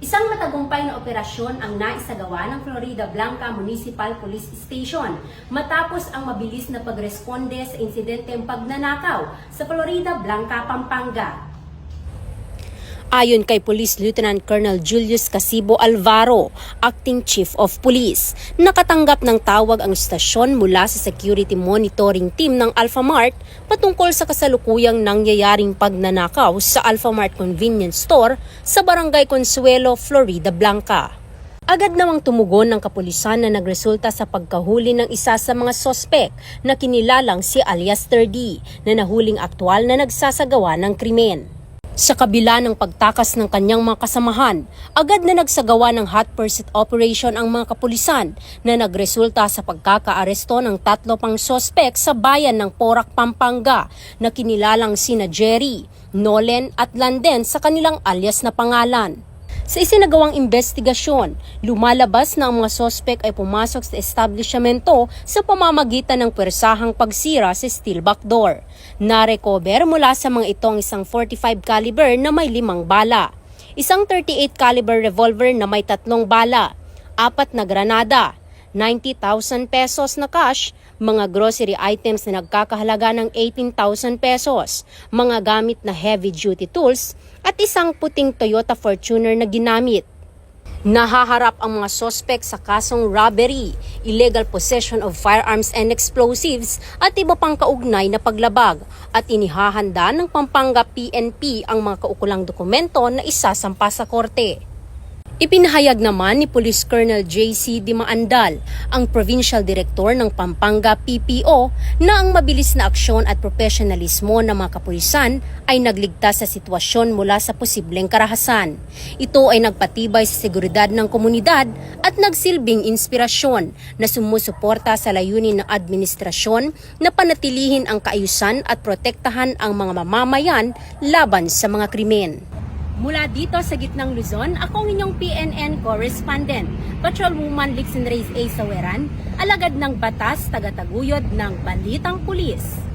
Isang matagumpay na operasyon ang naisagawa ng Florida Blanca Municipal Police Station matapos ang mabilis na pagresponde sa insidenteng pagnanakaw sa Florida Blanca, Pampanga. Ayon kay Police Lieutenant Colonel Julius Casibo Alvaro, Acting Chief of Police, nakatanggap ng tawag ang istasyon mula sa Security Monitoring Team ng Alphamart patungkol sa kasalukuyang nangyayaring pagnanakaw sa Alphamart Convenience Store sa Barangay Consuelo, Florida Blanca. Agad namang tumugon ng kapulisan na nagresulta sa pagkahuli ng isa sa mga sospek na kinilalang si alias 30 na nahuling aktwal na nagsasagawa ng krimen. Sa kabila ng pagtakas ng kanyang mga kasamahan, agad na nagsagawa ng hot pursuit operation ang mga kapulisan na nagresulta sa pagkakaaresto ng 3 pang sospek sa bayan ng Porac, Pampanga na kinilalang sina Jerry, Nolen at Landen sa kanilang alias na pangalan. Sa isinagawang investigasyon, lumalabas na ang mga sospek ay pumasok sa establishmento sa pamamagitan ng pwersahang pagsira sa steel back door. Na-recover mula sa mga ito ang isang 45 caliber na may 5 bala, isang 38 caliber revolver na may 3 bala, 4 na granada, 90,000 pesos na cash, mga grocery items na nagkakahalaga ng 18,000 pesos, mga gamit na heavy-duty tools, at isang puting Toyota Fortuner na ginamit. Nahaharap ang mga sospek sa kasong robbery, illegal possession of firearms and explosives at iba pang kaugnay na paglabag at inihahanda ng Pampanga PNP ang mga kaukulang dokumento na isasampa sa korte. Ipinahayag naman ni Police Colonel J.C. Dimaandal, ang Provincial Director ng Pampanga PPO, na ang mabilis na aksyon at profesionalismo ng mga kapulisan ay nagligtas sa sitwasyon mula sa posibleng karahasan. Ito ay nagpatibay sa seguridad ng komunidad at nagsilbing inspirasyon na sumusuporta sa layunin ng administrasyon na panatilihin ang kaayusan at protektahan ang mga mamamayan laban sa mga krimen. Mula dito sa gitnang Luzon, ako ang inyong PNN correspondent, Patrolwoman Lixen Reyes A. Saweran, alagad ng batas, tagataguyod ng Balitang Pulis.